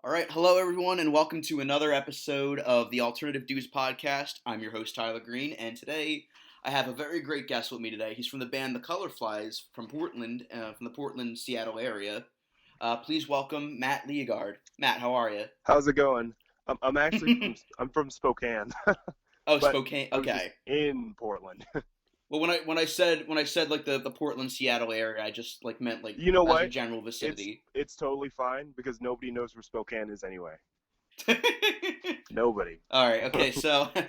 All right, hello everyone, and welcome to another episode of the Alternative Dudes podcast. I'm your host Tyler Green, and today I have a very great guest with me today. He's from the band the Colourflies from Portland, from the Portland, Seattle area. Please welcome Matt Legard. Matt, how are you? How's it going? I'm actually from Spokane, Oh, but Spokane. I was just Okay. in Portland. Well, when I said like the Portland, Seattle area, I just like meant like You know as a what? general It's vicinity. it's totally fine because nobody knows where Spokane is anyway. Nobody. All right. Okay. So, all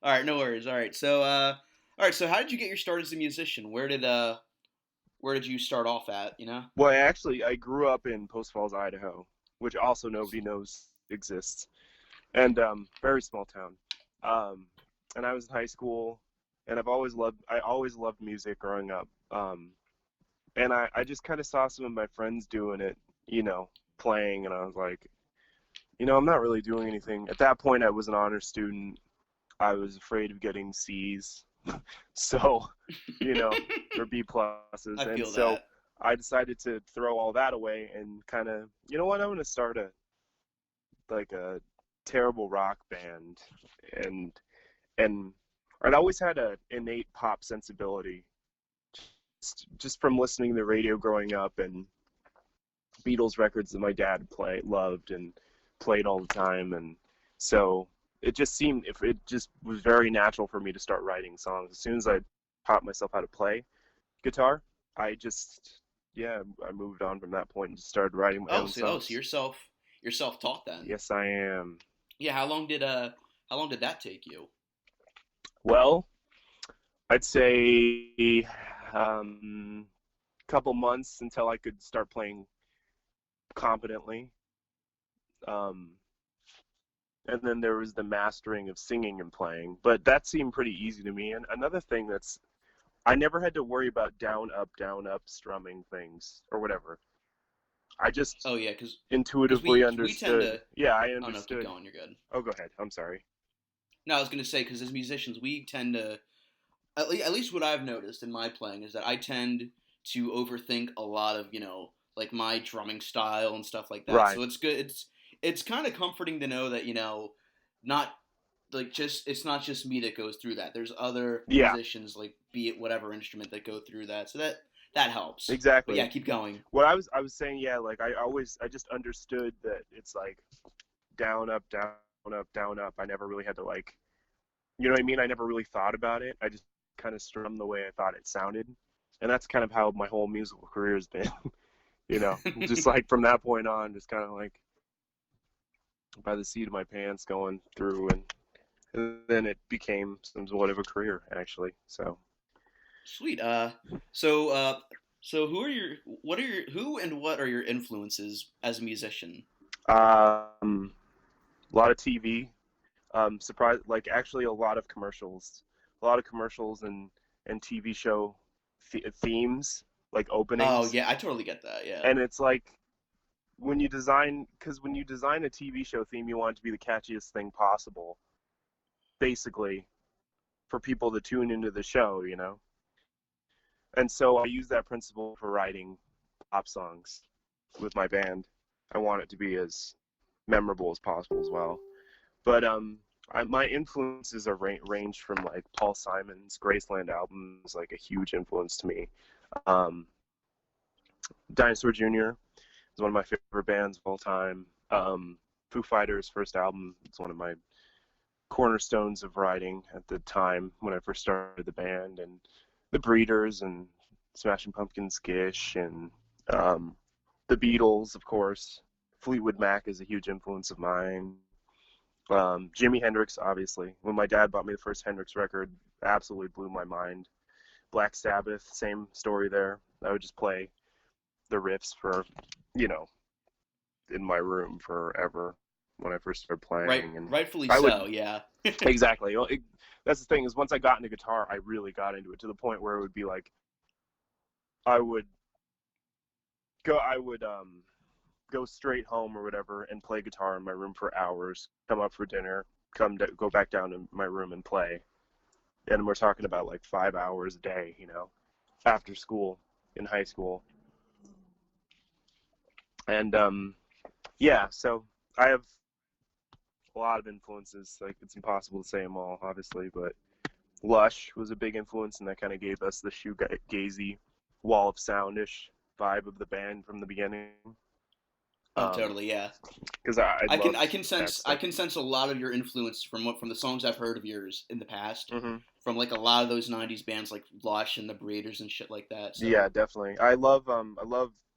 right. No worries. All right. So, how did you get your start as a musician? Where did you start off at? You know? Well, I grew up in Post Falls, Idaho, which also nobody knows exists, and very small town. Um, and I was in high school, and I always loved music growing up. And I just kind of saw some of my friends doing it, playing, and I was like, I'm not really doing anything. At that point, I was an honor student. I was afraid of getting C's, so, or B pluses. I And feel so that. I decided to throw all that away and kind of, you know what, I'm going to start a terrible rock band. And, and I'd always had an innate pop sensibility just from listening to the radio growing up and Beatles records that my dad loved and played all the time, and so it just was very natural for me to start writing songs. As soon as I taught myself how to play guitar, I just I moved on from that point and just started writing my Oh, own so songs. you're self taught then. Yes, I am. Yeah. How long did that take you? Well, I'd say couple months until I could start playing competently. Um, and then there was the mastering of singing and playing, but that seemed pretty easy to me. And another thing I never had to worry about down up strumming things or whatever. I just Oh yeah, because intuitively we tend understood. to. Yeah, I Oh no, keep understood. going. You're good. Oh, go ahead. I'm sorry. No, I was gonna say because as musicians we tend to at least what I've noticed in my playing is that I tend to overthink a lot of like my drumming style and stuff like that. Right. So it's good. It's kind of comforting to know that not like just it's not just me that goes through that. There's other Yeah, musicians like be it whatever instrument that go through that. So that helps. But yeah, exactly. keep going. What I was saying, yeah, like I just understood that it's like down up down up down up. I never really had to like, you know what I mean? I never really thought about it. I just kind of strummed the way I thought it sounded. And that's kind of how my whole musical career has been. Just like from that point on, just kind of like by the seat of my pants going through, and then it became somewhat of a career actually. So Sweet. So who and what are your influences as a musician? a lot of TV, surprise, like actually a lot of commercials and TV show themes, like Oh openings. yeah, I totally get that. Yeah. And it's like because when you design a TV show theme, you want it to be the catchiest thing possible, basically, for people to tune into the show. And so I use that principle for writing pop songs with my band. I want it to be as memorable as possible as well. But my influences are range from like Paul Simon's Graceland album is like a huge influence to me. Um, Dinosaur Jr. is one of my favorite bands of all time. Foo Fighters' first album is one of my cornerstones of writing at the time when I first started the band, and the Breeders and Smashing Pumpkins, Gish, and the Beatles, of course. Fleetwood Mac is a huge influence of mine. Jimi Hendrix, obviously. When my dad bought me the first Hendrix record, absolutely blew my mind. Black Sabbath, same story there. I would just play the riffs for, you know, in my room forever when I first started Right. playing, and Rightfully I would so. Yeah. exactly. Well, that's the thing is once I got into guitar, I really got into it to the point where it would be like I would go straight home or whatever and play guitar in my room for hours. Come up for dinner, go back down to my room and play. And we're talking about like 5 hours a day, after school in high school. And yeah, so I have a lot of influences. Like, it's impossible to say them all, obviously, but Lush was a big influence, and that kind of gave us the shoegazy, wall of soundish vibe of the band from the beginning. Oh, totally, yeah. Because I love I can that sense stuff. a lot of your influence from the songs I've heard of yours in the past, Hmm. from like a lot of those '90s bands like Lush and the Breeders and shit like that. Yeah, So definitely. I love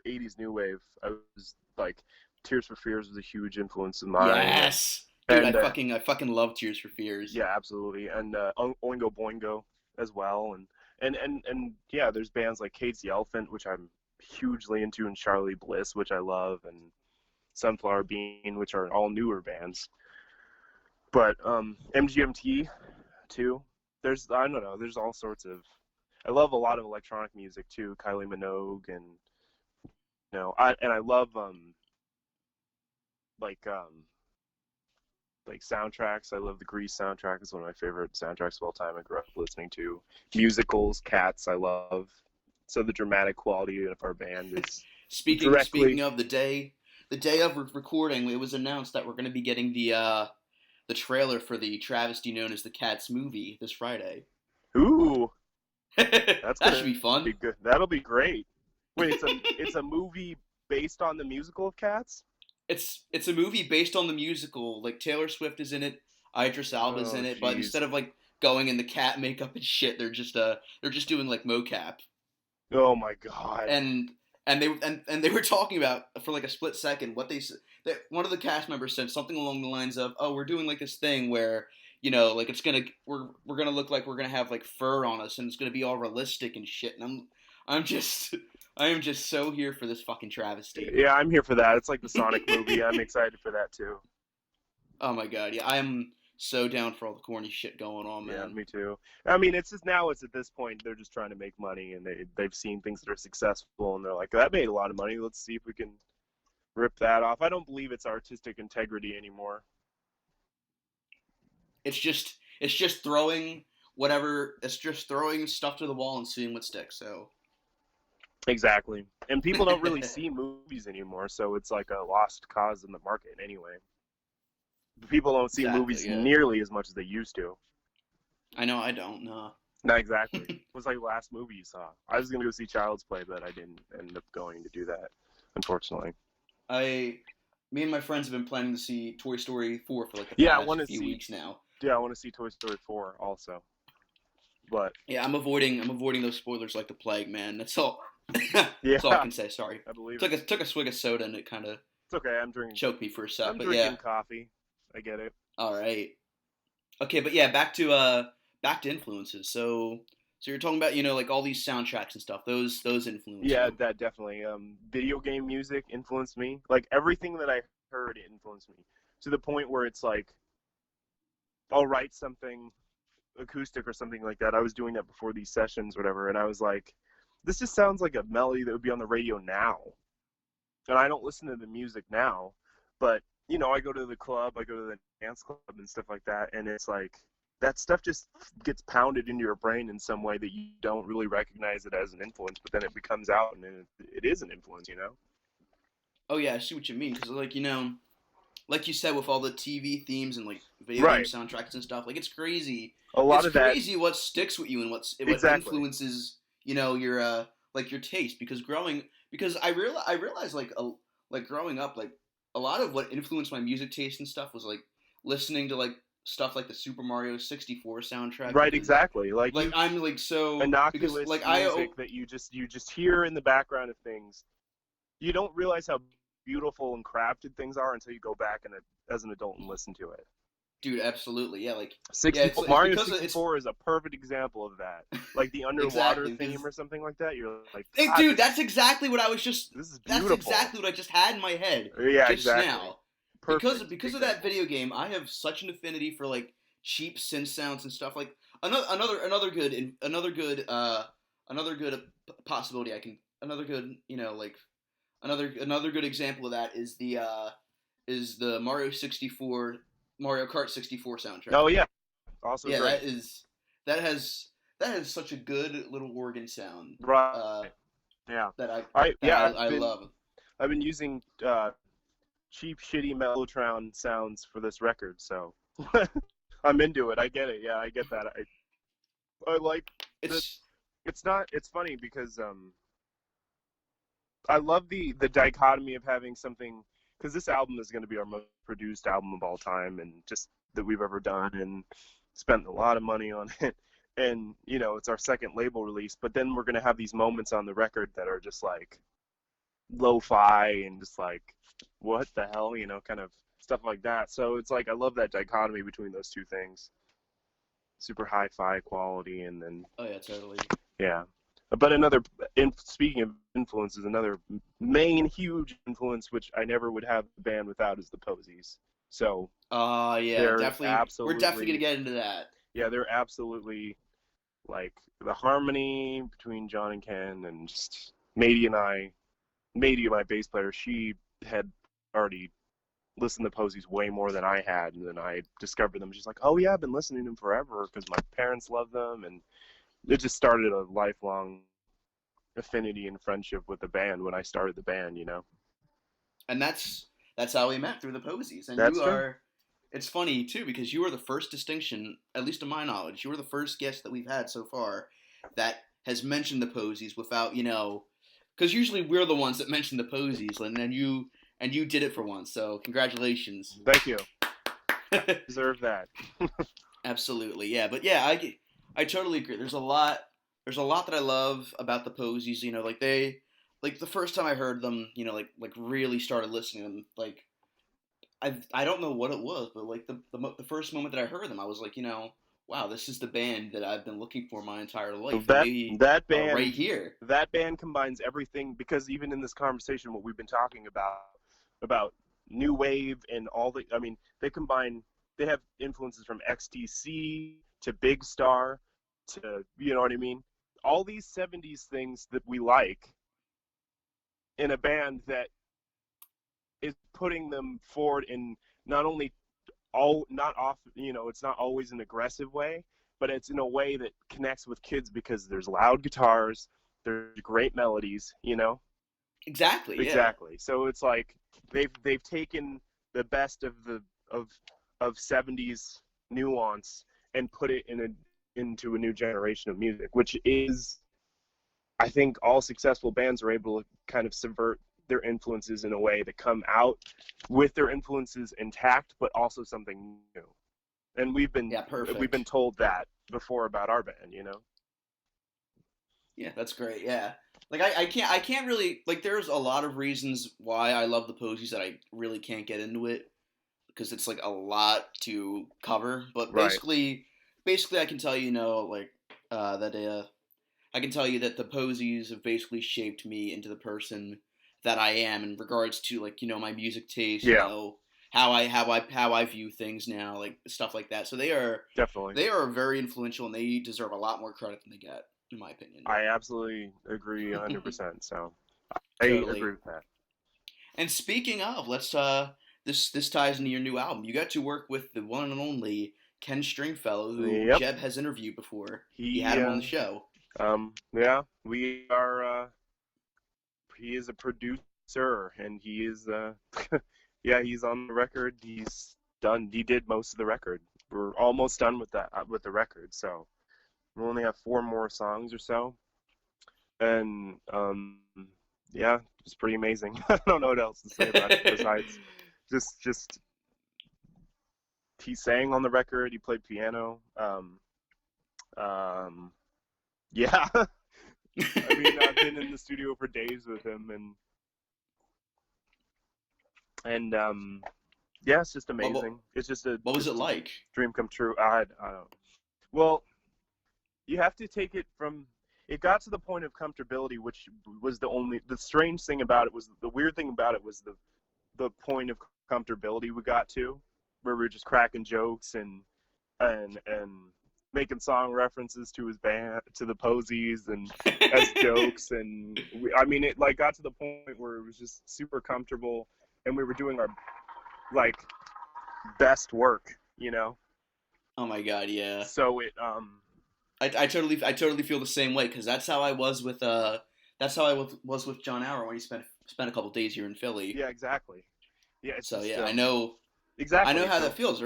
'80s new wave. I was like, Tears for Fears was a huge influence of mine, yes, dude, and I fucking love Tears for Fears. yeah, absolutely, and Oingo Boingo as well, and yeah, there's bands like Kate's the Elephant, which I'm hugely into, and Charlie Bliss, which I love, and Sunflower Bean, which are all newer bands. But MGMT too. I don't know. There's all sorts of. I love a lot of electronic music too. Kylie Minogue, and I love like um like soundtracks. I love the Grease soundtrack. It's one of my favorite soundtracks of all time. I grew up listening to musicals. Cats I love. So the dramatic quality of our band is Speaking directly. of the day of recording, it was announced that we're going to be getting the trailer for the travesty known as the Cats movie this Friday. Ooh, that's That should gonna be fun. be good. That'll be great. Wait, it's a movie based on the musical of Cats? It's a movie based on the musical. Like Taylor Swift is in it, Idris Elba's Oh, in it, but jeez. instead of like going in the cat makeup and shit, they're just doing like mocap. Oh my God. And and they were talking about for like a split second what that one of the cast members said something along the lines of, "Oh, we're doing like this thing where like we're gonna look like we're gonna have like fur on us and it's gonna be all realistic and shit." And I'm just I am just so here for this fucking travesty. Yeah, I'm here for that. It's like the Sonic movie. I'm excited for that too. Oh my god, yeah, I am so down for all the corny shit going on, Yeah, man. me too. I mean, it's just now. It's at this point they're just trying to make money, and they've seen things that are successful, and they're like, that made a lot of money. Let's see if we can rip that off. I don't believe it's artistic integrity anymore. It's just throwing whatever. It's just throwing stuff to the wall and seeing what sticks. So Exactly. And people don't really see movies anymore, so it's like a lost cause in the market anyway. People don't see exactly, movies yeah. nearly as much as they used to. I know I don't know. Not exactly. What was like the last movie you saw? I was gonna go see Child's Play, but I didn't end up going to do that, unfortunately. I Me and my friends have been planning to see Toy Story 4 for like the Yeah, I past want to few see. weeks now. Yeah, I want to see Toy Story 4 also. But Yeah, I'm avoiding those spoilers like the plague, man. That's all. yeah, That's all I can say. Sorry. I believe it. Took a swig of soda and it kind of It's okay. I'm drinking. choked me for a sec. I'm But yeah, drinking coffee. I get it. all right. Okay, but yeah, back to influences. So you're talking about like all these soundtracks and stuff. Those influence Yeah, you. that definitely. Video game music influenced me. Like everything that I heard influenced me to the point where it's like I'll write something acoustic or something like that. I was doing that before these sessions, or whatever, and I was like, this just sounds like a melody that would be on the radio now. And I don't listen to the music now, but I go to the club, I go to the dance club and stuff like that, and it's like that stuff just gets pounded into your brain in some way that you don't really recognize it as an influence, but then it becomes out and it is an influence. Oh yeah, I see what you mean. Because like you said, with all the TV themes and like video game Right. soundtracks and stuff, like it's crazy. A lot It's of that. crazy what sticks with you and what Exactly. influences your like your taste. Because I realized like growing up, like a lot of what influenced my music taste and stuff was like listening to like stuff like the Super Mario 64 soundtrack. Right, Because exactly. Like like you I'm like so because innocuous like music that you just hear in the background of things. You don't realize how beautiful and crafted things are until you go back as an adult and listen to it. dude, absolutely, yeah, like yeah, 64 it's Mario because it's 64 is a perfect example of that. Like the underwater exactly theme because or something like that. You're like, hey, God, dude, this is this is that's beautiful. exactly what I just had in my head Yeah, just exactly. now. Perfect Because of that example. video game, I have such an affinity for like cheap synth sounds and stuff. Like another good possibility I can another good like another good example of that is the Mario Kart 64 soundtrack. Oh yeah, also Yeah, great. that has that has such a good little organ sound Right. uh, Yeah. that I I I've been love. I've been using cheap, shitty Mellotron sounds for this record. So I'm into it. I get it. Yeah, I get that. I like the. It's It's funny because I love the dichotomy of having something, because this album is going to be our most produced album of all time, and just that we've ever done, and spent a lot of money on it. And it's our second label release, but then we're going to have these moments on the record that are just like lo-fi and just like, what the hell, kind of stuff like that. So it's like I love that dichotomy between those two things. Super hi-fi quality, and then oh yeah, totally. yeah. But speaking of influences, another main huge influence, which I never would have the band without, is the Posies. So yeah, definitely. We're definitely gonna get into that. Yeah, they're absolutely, like, the harmony between John and Ken, and just Mady, my bass player, she had already listened to Posies way more than I had, and then I discovered them. She's like, "Oh yeah, I've been listening to them forever because my parents love them," and it just started a lifelong affinity and friendship with the band when I started the band, And that's how we met, through the Posies. And That's you true. are. It's funny too because you are the first distinction, at least to my knowledge, you are the first guest that we've had so far that has mentioned the Posies without, because usually we're the ones that mention the Posies, and then you did it for once. So congratulations. Thank you. Deserve that. Absolutely, yeah. But yeah, I totally agree. There's a lot that I love about the Posies. Like the first time I heard them, like really started listening to them, like I don't know what it was, but like the first moment that I heard them, I was like, wow, this is the band that I've been looking for my entire life. That and they that are band right here. That band combines everything, because even in this conversation, what we've been talking about new wave and all the, I mean, they have influences from XTC to Big Star to, you know what I mean? All these 70s things that we like in a band that is putting them forward in not only not off, it's not always an aggressive way, but it's in a way that connects with kids because there's loud guitars, there's great melodies, Exactly. Yeah. Exactly. So it's like they've taken the best of the of 70s nuance and put it into a new generation of music, which is, I think, all successful bands are able to kind of subvert their influences in a way that come out with their influences intact, but also something new. And we've been told that before about our band, Yeah, that's great. Yeah. Like I can't really, like, there's a lot of reasons why I love the Posies that I really can't get into it because it's like a lot to cover. But Right. basically, I can tell you, like that I can tell you that the Posies have basically shaped me into the person that I am in regards to, like, my music taste, Yeah. how I view things now, like stuff like that. So Definitely. they are very influential, and they deserve a lot more credit than they get, in my opinion. I absolutely agree 100%. So I Totally agree with that. And speaking of, let's this ties into your new album. You got to work with the one and only Ken Stringfellow, who Yep. Jebb has interviewed before. He had him on the show. Yeah, we are. He is a producer, and he is. Yeah, he's on the record. He's done. He did most of the record. We're almost done with that with the record. So we only have 4 more songs or so, and yeah, it's pretty amazing. I don't know what else to say about it besides just he sang on the record. He played piano. Yeah. I mean, I've been in the studio for days with him, and yeah, it's just amazing. It's just what was it like? Dream come true. I don't. Well, you have to take it from. It got to the point of comfortability, which was the strange thing about it, was the weird thing about it was the point of comfortability we got to, where we were just cracking jokes and making song references to his band, to the Posies, and as jokes, and I mean, it like got to the point where it was just super comfortable, and we were doing our like best work, Oh my god, yeah. So it I totally feel the same way, because that's how I was with John Hour when he spent a couple days here in Philly. Yeah, exactly. Yeah, it's So just yeah, I know exactly. how So that feels.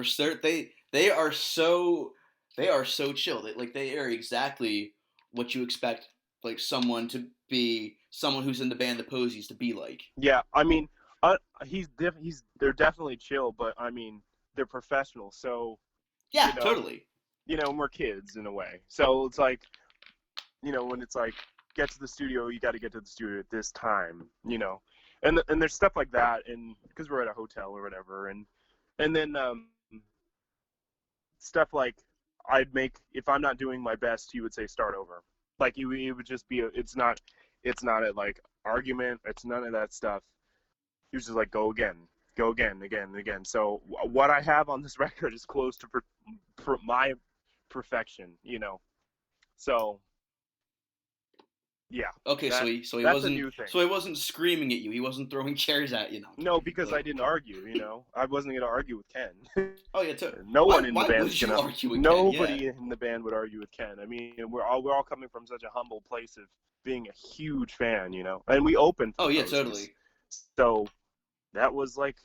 They are so chill. They are exactly what you expect like someone who's in the band the Posies to be like. yeah, I mean, they're definitely chill, but I mean, they're professionals. So you Yeah, know, totally. and we're kids in a way. So it's like, when it's like, get to the studio, you got to get to the studio at this time, and there's stuff like that, and because we're at a hotel or whatever, and then stuff like, if I'm not doing my best, he would say start over. Like it would just be it's not a like argument. It's none of that stuff. He was just like, go again, again, and again. So what I have on this record is close to my perfection. So yeah, Okay, that so he that's a wasn't new thing. so he wasn't screaming at you. He wasn't throwing chairs at you. No, I'm No, kidding. because I But didn't argue. I wasn't going to argue with Ken. oh yeah, No one in the why band's would you gonna. argue again? Yeah. Nobody in the band would argue with Ken. I mean, we're all coming from such a humble place of being a huge fan. And we opened for Oh the yeah, Posies, totally. so that was like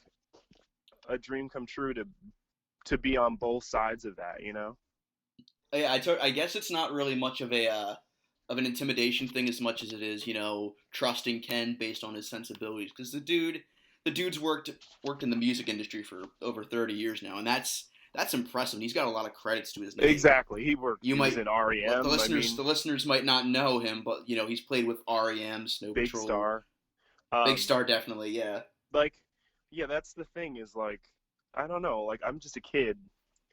a dream come true to be on both sides of that. Yeah, I guess it's not really much of an intimidation thing as much as it is, trusting Ken based on his sensibilities. Because the dude's worked in the music industry for over 30 years now, and that's impressive. And he's got a lot of credits to his name. Exactly. You He was might in the REM. I listeners mean, the listeners might not know him, but he's played with REM, Snow big Patrol, star. Big Um, Star, definitely. Yeah. like, yeah, that's the thing is like, I don't know. Like, I'm just a kid,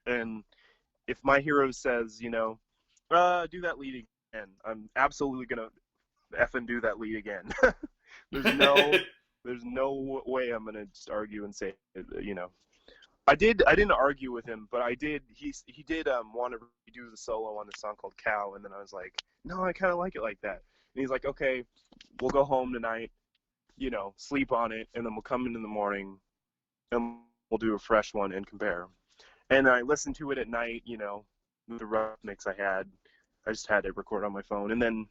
and if my hero says, do that lead again, I'm absolutely gonna effing do that lead again. there's no, there's no way I'm gonna just argue and say, I didn't argue with him, but I did. He did want to redo the solo on the song called Cow, and then I was like, no, I kind of like it like that. And he's like, okay, we'll go home tonight, sleep on it, and then we'll come in the morning and we'll do a fresh one and compare. And I listened to it at night, with the rough mix I had. I just had it record on my phone, and then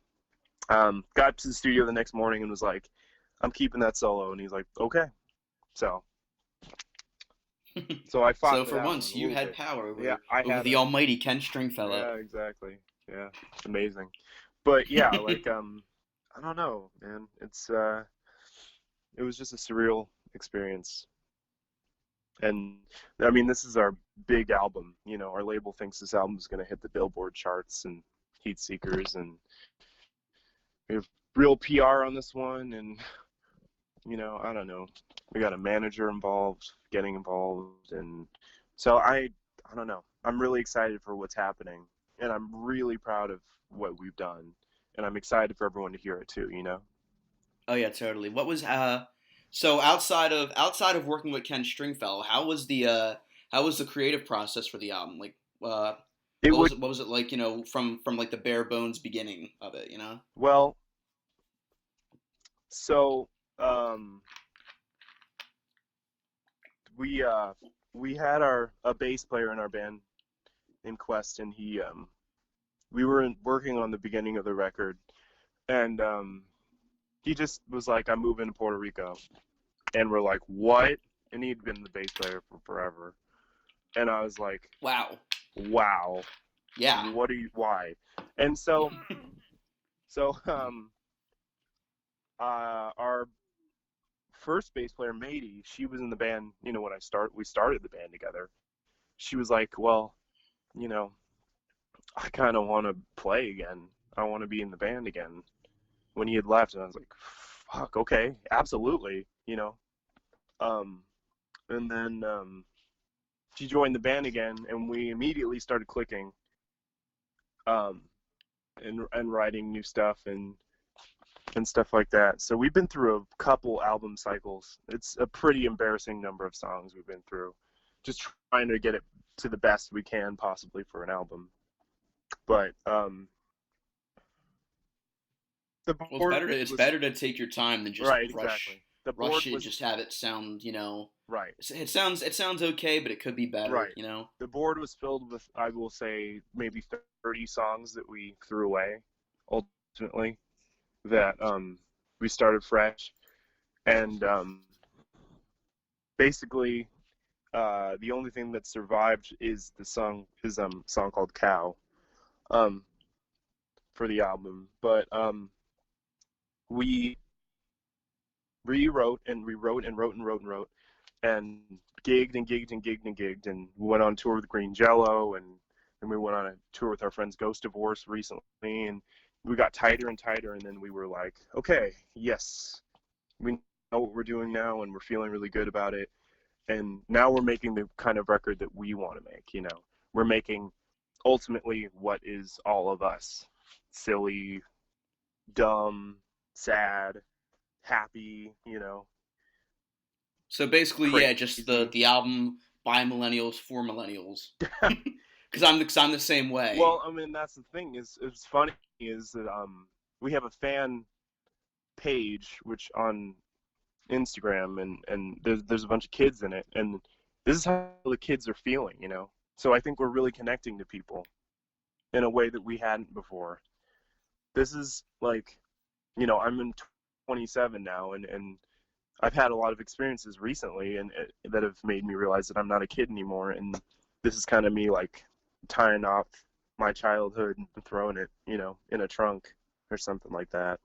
got to the studio the next morning and was like, I'm keeping that solo. And he's like, okay. So I fought So for for that one once, a you little had bit. power Yeah, over the almighty Ken Stringfellow. yeah, exactly. Yeah, it's amazing. But yeah, like I don't know, man. It was just a surreal experience. And I mean, this is our big album. Our label thinks this album is going to hit the Billboard charts and Heat Seekers, and we have real PR on this one. And I don't know. We got a manager involved, getting involved, and so I don't know. I'm really excited for what's happening, and I'm really proud of what we've done, and I'm excited for everyone to hear it too. Oh yeah, totally. What was so outside of working with Ken Stringfellow, how was the creative process for the album? Like It would what was it like, from like the bare bones beginning of it? well, so um, we uh, we had a bass player in our band named Quest, and we were working on the beginning of the record, and he just was like, I'm moving to Puerto Rico. And we're like, what? And he'd been the bass player for forever. And I was like, Wow. wow, Yeah. why? And so our first bass player, Mady, she was in the band, when we started the band together. She was like, well, you know, I kind of want to play again. I want to be in the band again. When he had left, and I was like, fuck, okay, absolutely. Um, and then she joined the band again, and we immediately started clicking, um, and writing new stuff and stuff like that. So we've been through a couple album cycles. It's a pretty embarrassing number of songs we've been through, just trying to get it to the best we can possibly for an album. But the Well, board it's was better to take your time than just right, exactly. The board rush it, was just have it sound, right, it sounds okay, but it could be right. better. The board was filled with, I will say, maybe 30 songs that we threw away ultimately, that we started fresh, and basically, the only thing that survived is the song song called Cow, um, for the album. But we rewrote and rewrote and wrote and wrote and wrote and gigged and gigged and gigged and gigged, and we went on tour with Green Jello, and we went on a tour with our friends Ghost Divorce recently, and we got tighter and tighter, and then we were like, okay, yes, we know what we're doing now, and we're feeling really good about it, and now we're making the kind of record that we want to make. We're making ultimately what is all of us: silly, dumb, sad, happy, So basically, yeah, just crazy. the album by millennials for millennials. Cause I'm the same way. Well, I mean, that's the thing. It's funny is that we have a fan page which on Instagram, and there's a bunch of kids in it, and this is how the kids are feeling. So I think we're really connecting to people in a way that we hadn't before. This is like, I'm in 27 now, and I've had a lot of experiences recently, and that have made me realize that I'm not a kid anymore, and this is kind of me like tying off my childhood and throwing it, in a trunk or something like that.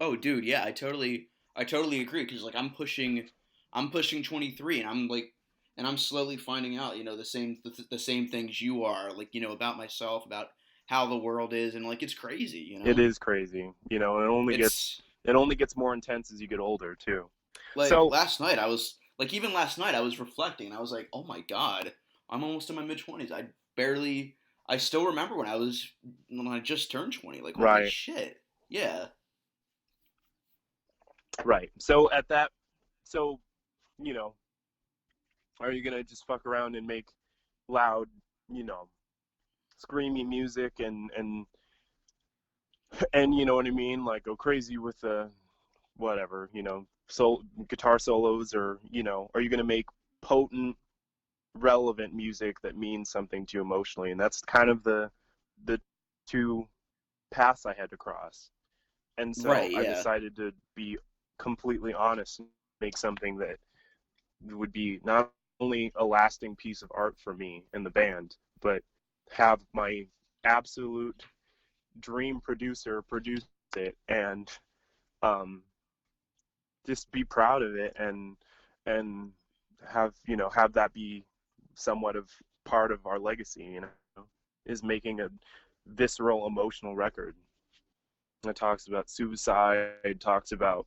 Oh, dude, yeah, I totally agree. Cause like I'm pushing 23, and I'm slowly finding out, the same things you are, like, about myself, about how the world is, and like it's crazy, It is crazy, and It's it only gets more intense as you get older too. like So even last night I was reflecting, and I was like, oh my god, I'm almost in my mid 20s. I still remember when I just turned 20. Like, holy right, shit, yeah. right. So you know, are you gonna just fuck around and make loud, you know, screamy music and you know what I mean, like go crazy with the whatever, guitar solos, or are you gonna make potent, relevant music that means something to you emotionally? And that's kind of the two paths I had to cross. And so Right, I yeah. decided to be completely honest and make something that would be not only a lasting piece of art for me and the band, but have my absolute dream producer produce it, and um, just be proud of it, and have that be somewhat of part of our legacy. Is making a visceral, emotional record that talks about suicide, talks about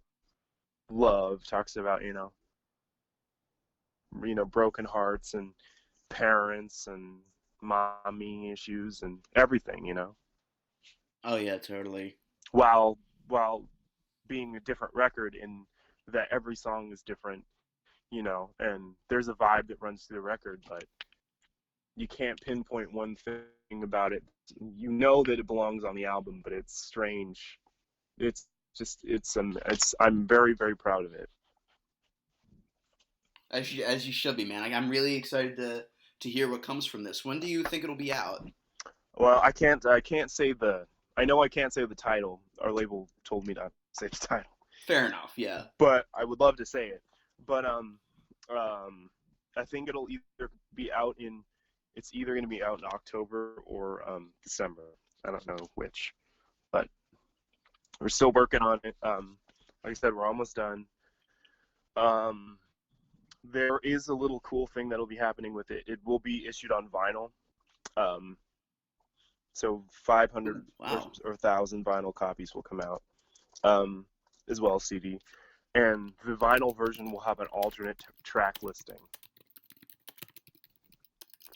love, talks about broken hearts and parents and mommy issues and everything. Oh yeah, totally. While being a different record in that every song is different, and there's a vibe that runs through the record, but you can't pinpoint one thing about it. You know that it belongs on the album, but it's strange. It's just I'm very, very proud of it. As you should be, man. I'm really excited to hear what comes from this. When do you think it'll be out? Well, I can't say I know I can't say the title. Our label told me not to say the title, Fair enough, yeah. but I would love to say it. But um, I think it'll either be out in it's either going to be out in October or December. I don't know which, but we're still working on it. Like I said, we're almost done. Um, there is a little cool thing that'll be happening with it. It will be issued on vinyl. Um, so 500 Ooh, wow. or 1,000 vinyl copies will come out, as well as CD. And the vinyl version will have an alternate track listing.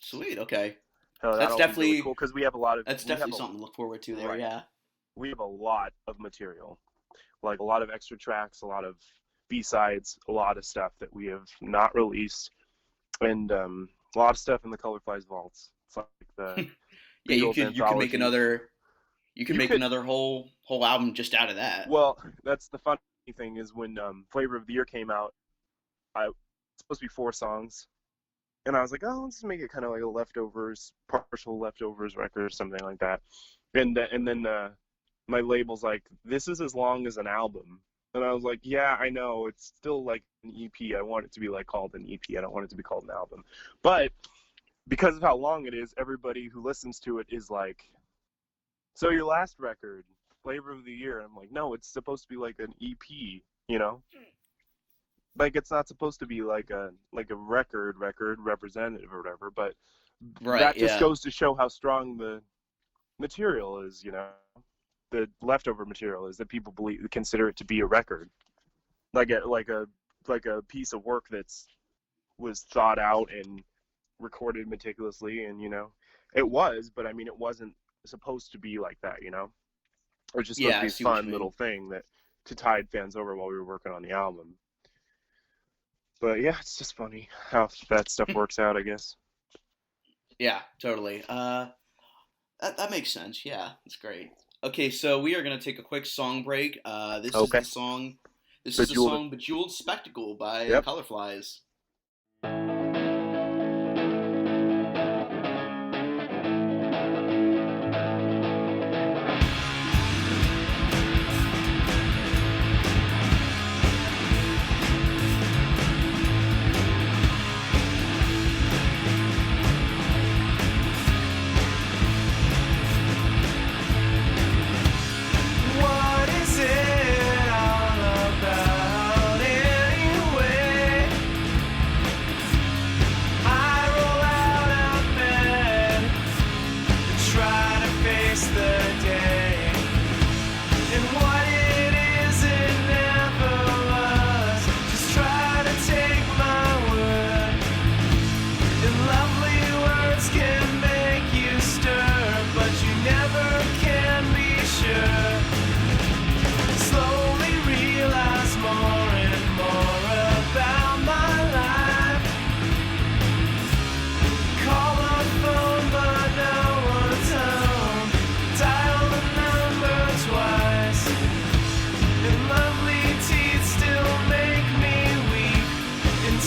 Sweet, okay. So That's that'll be really cool definitely because we have a lot of that's we have definitely a something to look forward to there, right yeah. we have a lot of material, like a lot of extra tracks, a lot of B-sides, a lot of stuff that we have not released, and a lot of stuff in the Colourflies vaults. It's like the Yeah, Beatles anthology. you can You make could another whole album just out of that. Well, that's the funny thing is when Flavor of the Year came out, it's supposed to be 4 songs, and I was like, oh, let's just make it kind of like a partial leftovers record or something like that. And then my label's like, this is as long as an album. And I was like, yeah, I know. It's still like an EP. I want it to be like called an EP. I don't want it to be called an album. But because of how long it is, everybody who listens to it is like, so your last record, Flavor of the Year. I'm like, no, it's supposed to be like an EP, you know? Like, it's not supposed to be like a record representative or whatever, but that just goes to show how strong the material is, you know? The leftover material is that people consider it to be a record, like a piece of work was thought out and recorded meticulously, and you know, it was, but I mean, it wasn't supposed to be like that, you know. It was just supposed to be a fun little thing that to tide fans over while we were working on the album. But yeah, it's just funny how that stuff works out, I guess. Yeah, totally. That makes sense. Yeah, that's great. Okay, so we are going to take a quick song break. This is the song Bejeweled Spectacle by Colourflies.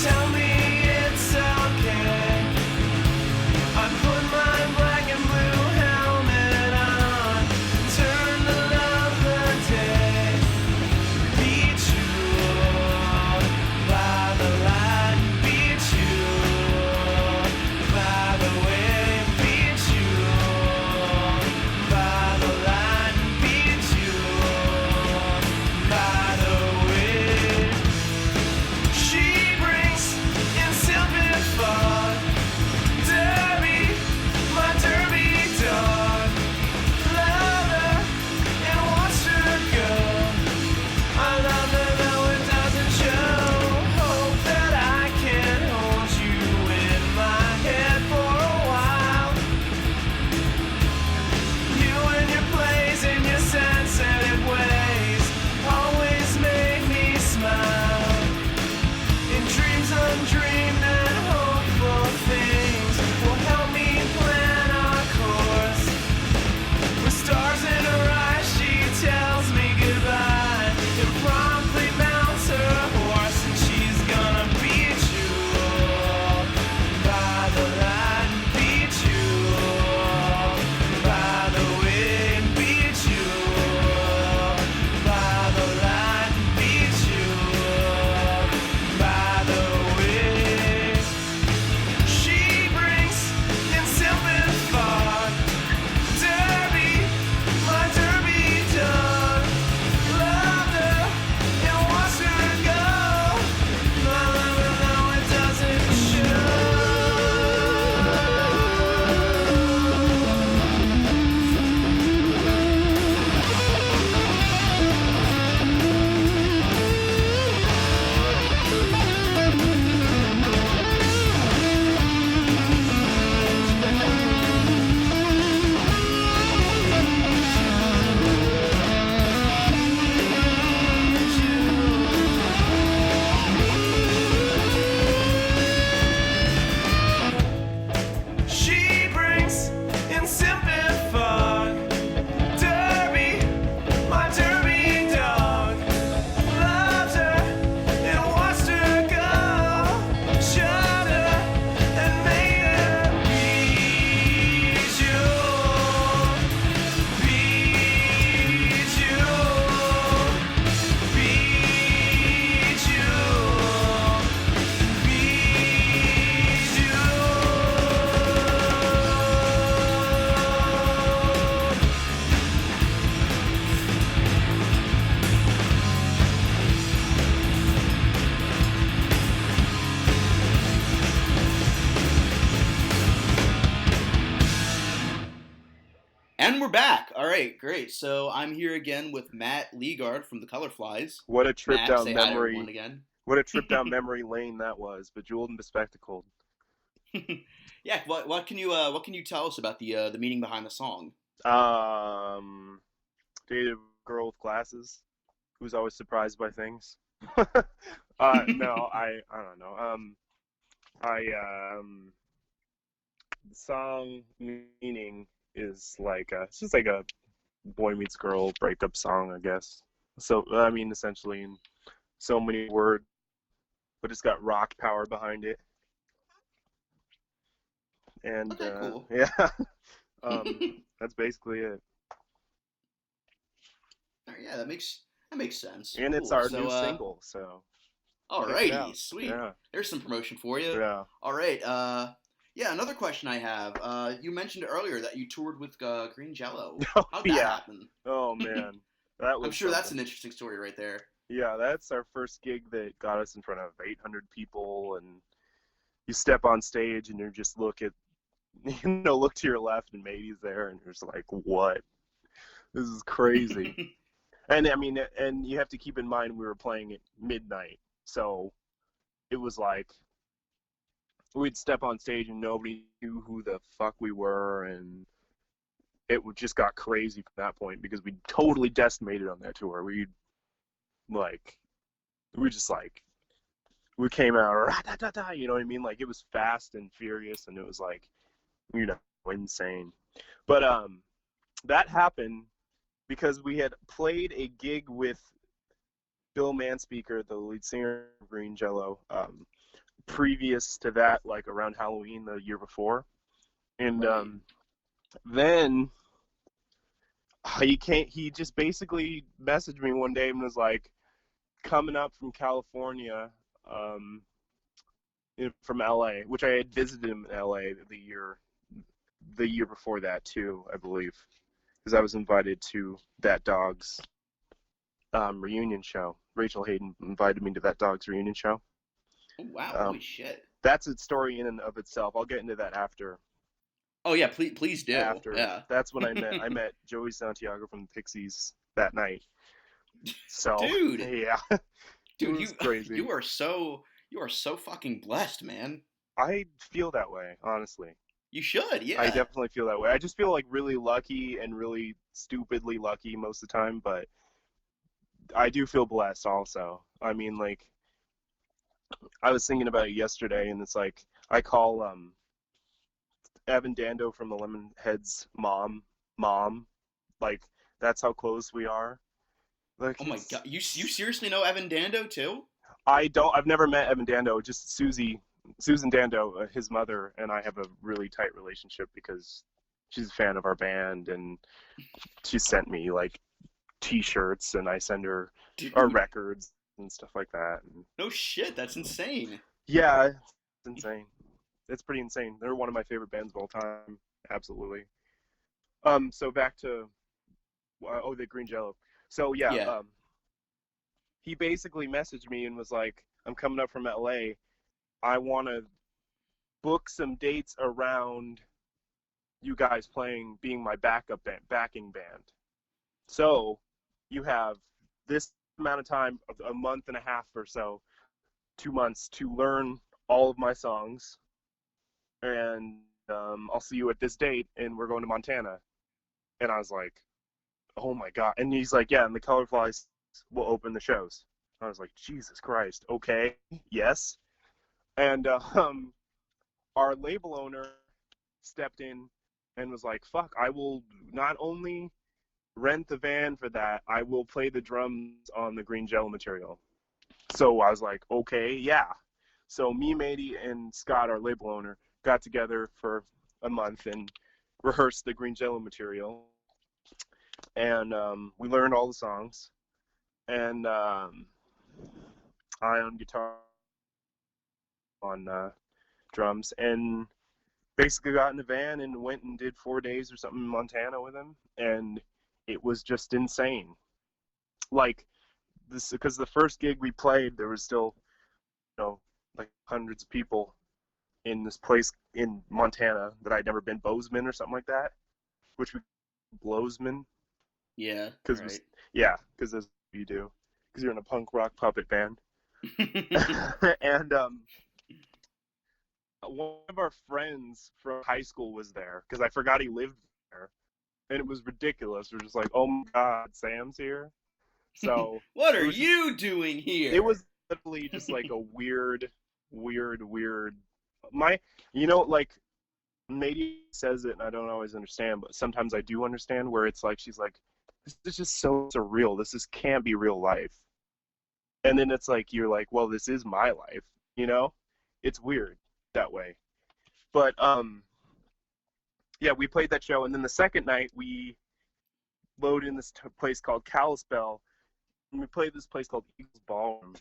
Tell me it's okay. I put my And we're back. All right, great. So I'm here again with Matt Legard from the Colourflies. What a trip Matt, down say hi to everyone memory. again. What a trip down memory lane that was, bejeweled and bespectacled. Yeah, what can you tell us about the meaning behind the song? Um, Dated a girl with glasses who's always surprised by things. No, I don't know. I The song meaning is like it's just like a boy meets girl breakup song, I guess. So I mean, essentially, in so many words, but it's got rock power behind it, and Okay, cool. yeah, that's basically it. Yeah, that makes sense. And it's Cool. our So new single, so check it alrighty, out. sweet. Yeah, There's some promotion for you. yeah. All right. Yeah, another question I have. You mentioned earlier that you toured with Green Jello. Oh How'd that yeah. happen? Oh man, that I'm was sure that's something. an interesting story right there. Yeah, that's our first gig that got us in front of 800 people, and you step on stage and you just look at, look to your left and Matey's there, and you're just like, what? This is crazy. And I mean, and you have to keep in mind we were playing at midnight, so it was like we'd step on stage and nobody knew who the fuck we were, and just got crazy from that point because we totally decimated on that tour. Like, we just like we came out, "Ra-da-da-da," you know what I mean? Like it was fast and furious, and it was like, insane. But that happened because we had played a gig with Bill Manspeaker, the lead singer of Green Jello, previous to that, like around Halloween the year before, and Right. then he just basically messaged me one day and was like, coming up from California, um, from LA, which I had visited him in LA the year before that too, I believe, because I was invited to that dog's reunion show. Rachel Hayden invited me to that dog's reunion show. Oh wow, holy Um, shit. that's a story in and of itself. I'll get into that after. Oh yeah, please do. Yeah. That's when I met Joey Santiago from the Pixies that night. So Dude, yeah, it dude, was crazy. you are so fucking blessed, man. I feel that way, honestly. You should, I yeah. definitely feel that way. I just feel like really lucky and really stupidly lucky most of the time, but I do feel blessed also. I mean, like, I was thinking about it yesterday, and it's like I call Evan Dando from the Lemonheads mom. Like, that's how close we are. Like, Oh my god, you seriously know Evan Dando too? I've never met Evan Dando, just Susan Dando, his mother, and I have a really tight relationship because she's a fan of our band, and she sent me like T-shirts, and I send her our Dude, records and stuff like that. And no shit, that's insane. yeah, it's insane. It's pretty insane. They're one of my favorite bands of all time. Absolutely. So back to the Green Jello. So yeah, Yeah. he basically messaged me and was like, "I'm coming up from LA. I want to book some dates around you guys being my backing band. So you have this amount of time, a month and a half or so, 2 months to learn all of my songs, and I'll see you at this date, and we're going to Montana." And I was like, "Oh my god!" And he's like, "Yeah, and the Colourflies will open the shows." I was like, "Jesus Christ, okay, yes." And our label owner stepped in and was like, "Fuck, I will not only rent the van for that, I will play the drums on the Green Jello material." So I was like, "Okay, yeah." So me, Matey, and Scott, our label owner, got together for a month and rehearsed the Green Jello material, and we learned all the songs. And I on guitar, on drums, and basically got in the van and went and did 4 days or something in Montana with him, and it was just insane. Like this, because the first gig we played, there was still, like hundreds of people in this place in Montana that I'd never been, Bozeman or something like that, which we Blowsman. Yeah. Cause Right. because that's what you do. Because you're in a punk rock puppet band. And one of our friends from high school was there because I forgot he lived there, and it was ridiculous. We're just like, oh my god, Sam's here. So What it are was just, you doing it here? was literally just like a weird. My, like maybe says it and I don't always understand, but sometimes I do understand where it's like she's like, this is just so surreal. Can't be real life. And then it's like you're like, well, this is my life, you know? It's weird that way. But yeah, we played that show, and then the second night we load in this place called Kalispell, and we played this place called Eagles Ballroom.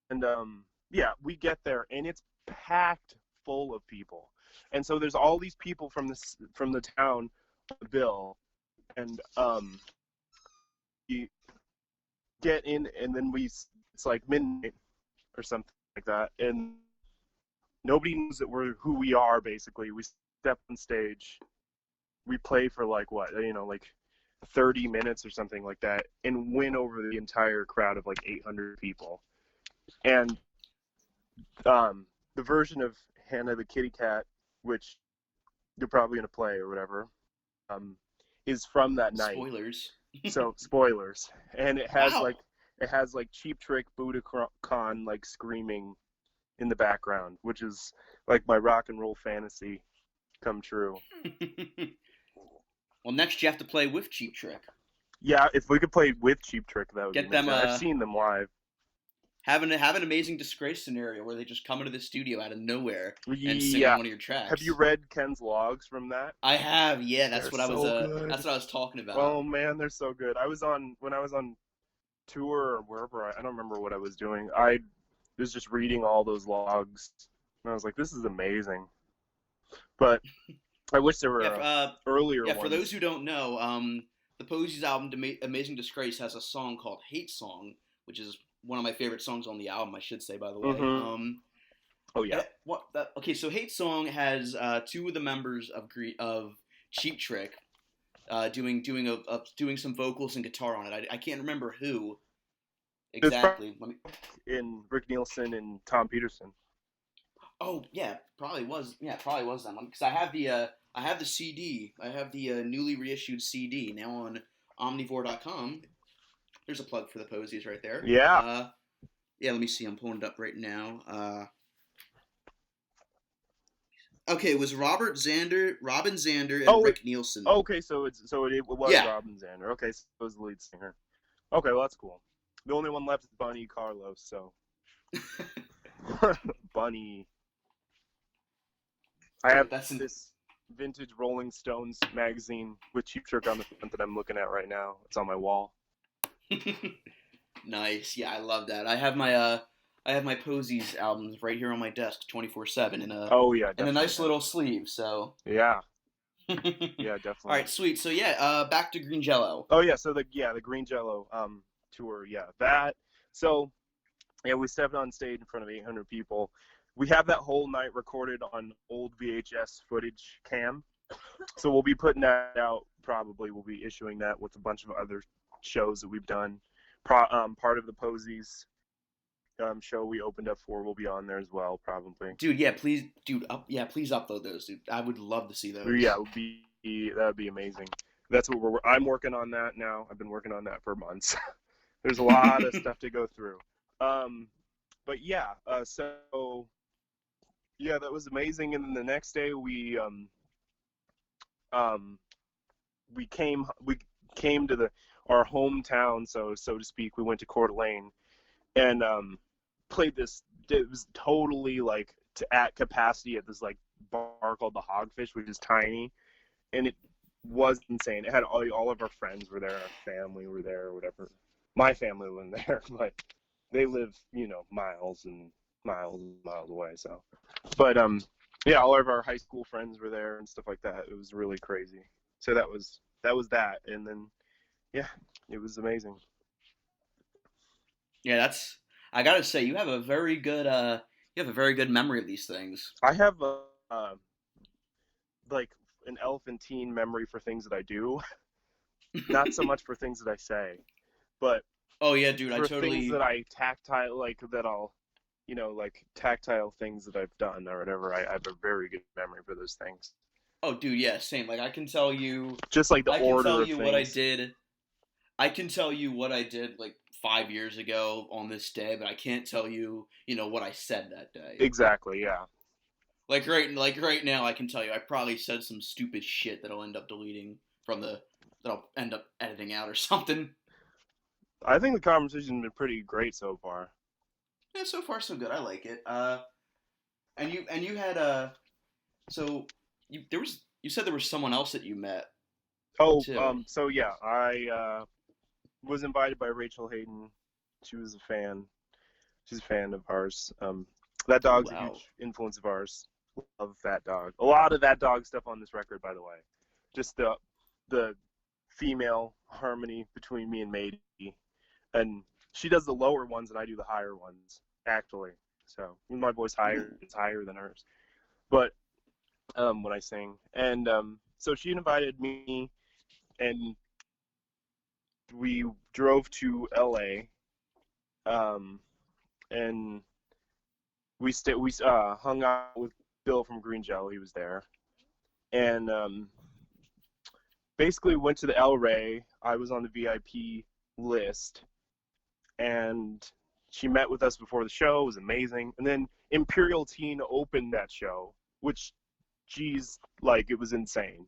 And yeah, we get there, and it's packed full of people. And so there's all these people from the town on the bill, and you get in, and then it's like midnight or something like that, and nobody knows that we're who we are. Basically, we step on stage, we play for like what, like 30 minutes or something like that, and win over the entire crowd of like 800 people. And the version of Hannah the Kitty Cat, which you're probably gonna play or whatever, is from that night. Spoilers. So spoilers, and Wow. it has like Cheap Trick Budokan like screaming in the background, which is like my rock and roll fantasy come true. Well, next you have to play with Cheap Trick. Yeah, if we could play with Cheap Trick, that would Get be amazing. them I've seen them live. have an Amazing Disgrace scenario where they just come into the studio out of nowhere and sing Yeah. on one of your tracks. Have you read Ken's logs from that? I have. Yeah, They're so good. That's what I was talking about. Oh man, they're so good. When I was on tour or wherever, I don't remember what I was doing. I was just reading all those logs, and I was like, this is amazing. But I wish there were earlier ones. For those who don't know, the Posies album Amazing Disgrace has a song called Hate Song, which is one of my favorite songs on the album, I should say, by the way. Mm-hmm. Oh yeah. Okay, so Hate Song has two of the members of Cheap Trick doing some vocals and guitar on it. I can't remember who exactly. In Rick Nielsen and Tom Peterson. Oh yeah, probably was them because I have the CD. I have the newly reissued CD now on omnivore.com. There's a plug for the Posies right there. Yeah. Yeah, let me see. I'm pulling it up right now. Okay, it was Robin Zander, and Rick Nielsen. Okay, so it was Yeah. Robin Zander. Okay, so it was the lead singer. Okay, well that's cool. The only one left is Bunny Carlos, so Bunny. I have this vintage Rolling Stones magazine with Cheap Trick on the front that I'm looking at right now. It's on my wall. Nice. Yeah, I love that. I have my Posies albums right here on my desk 24/7 in a nice little sleeve, so yeah. Yeah, definitely. All right, sweet. So yeah, back to Green Jello. Oh yeah, so the Green Jello tour, yeah. That. So yeah, we stepped on stage in front of 800 people. We have that whole night recorded on old VHS footage cam. So we'll be putting that out probably. We'll be issuing that with a bunch of other shows that we've done. Part of the Posies show we opened up for will be on there as well, probably. Dude, please upload those, dude. I would love to see those. Yeah, that would be amazing. That's what I'm working on that now. I've been working on that for months. There's a lot of stuff to go through. But yeah, so yeah, that was amazing. And then the next day we came to our hometown, so to speak. We went to Coeur d'Alene and played this. It was totally like at capacity at this like bar called the Hogfish, which is tiny, and it was insane. It had all of our friends were there, our family were there, or whatever. My family wasn't there, but they live, miles and miles and miles away. So, but yeah, all of our high school friends were there and stuff like that. It was really crazy. So that was that, and then yeah, it was amazing. Yeah, I gotta say, you have a very good memory of these things. I have like an elephantine memory for things that I do, not so much for things that I say, but Oh yeah, dude, I for things totally. that I tactile, like that I'll, like tactile things that I've done or whatever. I have a very good memory for those things. Oh, dude, yeah, same. Like Just like the I can tell order of you what I things. did. I can tell you what I did like 5 years ago on this day, but I can't tell you, what I said that day. Exactly. Yeah. Like right now, I can tell you I probably said some stupid shit that I'll end up deleting that I'll end up editing out or something. I think the conversation's been pretty great so far. Yeah, so far so good. I like it. And you had you said there was someone else that you met Oh, too. so yeah, I was invited by Rachel Hayden. She was a fan. She's a fan of ours. That Oh dog's a wow. huge influence of ours. Love that dog. A lot of that dog stuff on this record, by the way. Just the female harmony between me and Mady, and she does the lower ones and I do the higher ones, actually. So my voice Ooh. is higher than hers. But when I sing, and so she invited me, and we drove to LA, and we hung out with Bill from Green Jello. He was there, and basically went to the El Rey. I was on the VIP list, and she met with us before the show. It was amazing. And then Imperial Teen opened that show, which, geez, like it was insane.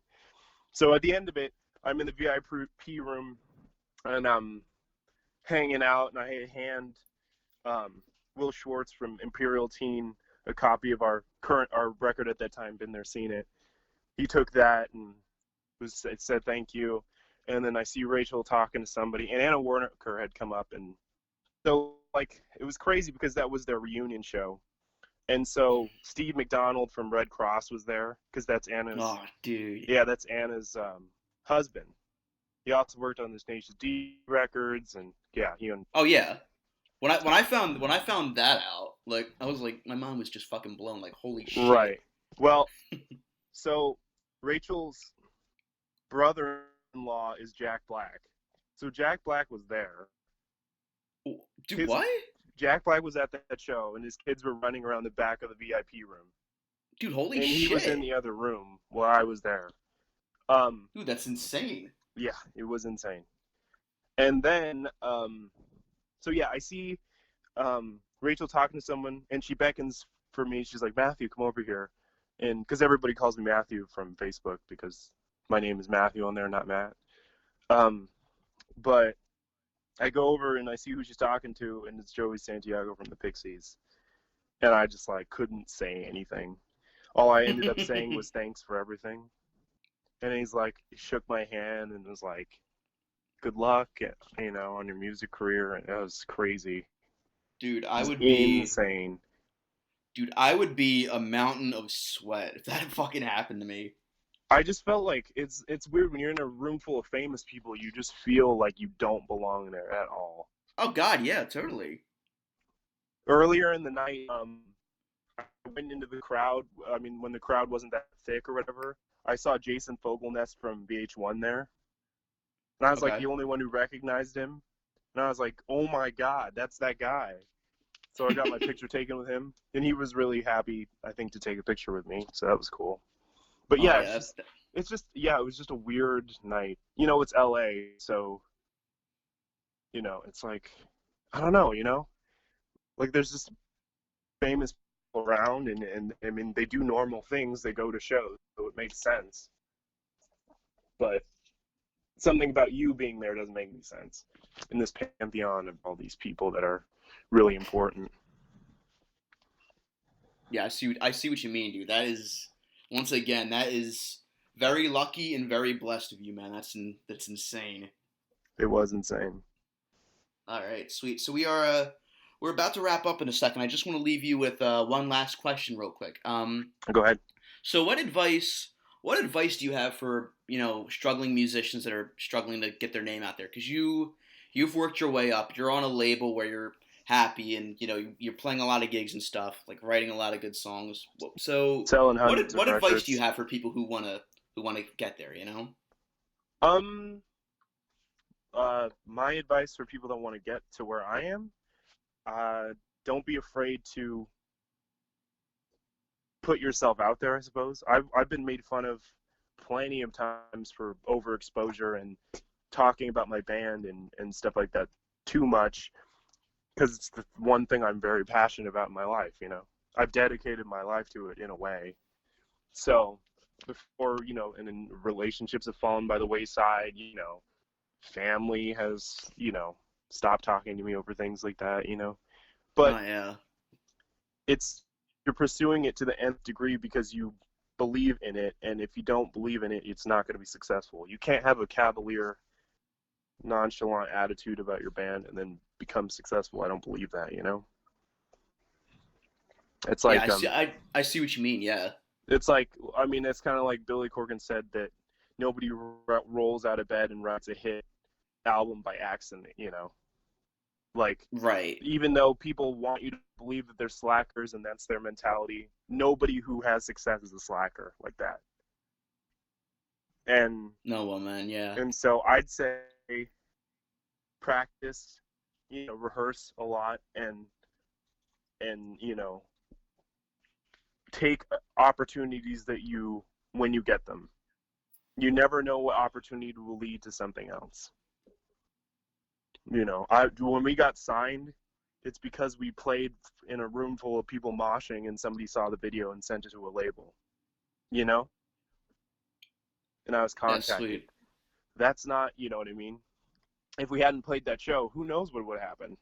So at the end of it, I'm in the VIP room, and I'm hanging out, and I hand um, Will Schwartz from Imperial Teen a copy of our record at that time. Been there, seen it. He took that and it said thank you, and then I see Rachel talking to somebody, and Anna Warnaker had come up, and so like it was crazy because that was their reunion show, and so Steve McDonald from Red Cross was there because Oh, dude. that's Anna's husband. He also worked on the Tenacious D records, and yeah, he owned. Oh yeah. When I found that out, like I was like, my mom was just fucking blown. Like, holy shit. Right. Well, so Rachel's brother-in-law is Jack Black. So Jack Black was there. Dude, His what? Jack Black was at that show, and his kids were running around the back of the VIP room, Dude, holy and he was in shit. the other room while I was there. Um, Dude, that's insane. yeah, it was insane. And then, so yeah, I see Rachel talking to someone, and she beckons for me. She's like, "Matthew, come over here," and because everybody calls me Matthew from Facebook because my name is Matthew on there, not Matt. Um, but I go over and I see who she's talking to, and it's Joey Santiago from the Pixies. And I just like couldn't say anything. All I ended up saying was thanks for everything. And he's like, he shook my hand and was like, good luck, on your music career. And it was crazy. Dude, It I was would be insane. dude, I would be a mountain of sweat if that fucking happened to me. I just felt like it's weird when you're in a room full of famous people, you just feel like you don't belong there at all. Oh god, yeah, totally. Earlier in the night, I went into the crowd. I mean, when the crowd wasn't that thick or whatever, I saw Jason Fogelnest from VH1 there, and I was like Okay. the only one who recognized him. And I was like, oh my god, that's that guy. So I got my picture taken with him, and he was really happy, I think, to take a picture with me. So that was cool. But Oh yeah, yeah, it was just a weird night. It's LA, so it's like, I don't know, like there's just famous people around, and I mean they do normal things. They go to shows, so it makes sense. But something about you being there doesn't make any sense in this pantheon of all these people that are really important. yeah, I see what you mean, dude. That is once again, that is very lucky and very blessed of you, man. That's insane. It was insane. All right, sweet. So we're about to wrap up in a second. I just want to leave you with one last question, real quick. Go ahead. So what advice do you have for struggling musicians that are struggling to get their name out there? Because you've worked your way up. You're on a label where you're happy, and you're playing a lot of gigs and stuff, like writing a lot of good songs. So Selling what hundreds of what advice do you records. have for people who want to get there, you know? Um, my advice for people that want to get to where I am, uh, don't be afraid to put yourself out there, I suppose. I've been made fun of plenty of times for overexposure and talking about my band and stuff like that too much, because it's the one thing I'm very passionate about in my life, you know. I've dedicated my life to it in a way. So before, you know, and then relationships have fallen by the wayside, you know, family has, you know, stopped talking to me over things like that, you know. But Oh yeah. it's, you're pursuing it to the nth degree because you believe in it, and if you don't believe in it, it's not going to be successful. You can't have a cavalier, nonchalant attitude about your band and then become successful. I don't believe that, you know. It's Yeah, like I see what you mean. Yeah. it's like, I mean, it's kind of like Billy Corgan said that nobody rolls out of bed and writes a hit album by accident, you know. Like, Right. even though people want you to believe that they're slackers and that's their mentality, nobody who has success is a slacker like that. And No, well, man. Yeah. and so I'd say practice, you know, rehearse a lot, and you know, take opportunities that you, when you get them. You never know what opportunity will lead to something else. You know, when we got signed, it's because we played in a room full of people moshing and somebody saw the video and sent it to a label, you know? And I was That's contacted. sweet. That's not, you know what I mean? If we hadn't played that show, who knows what would happen?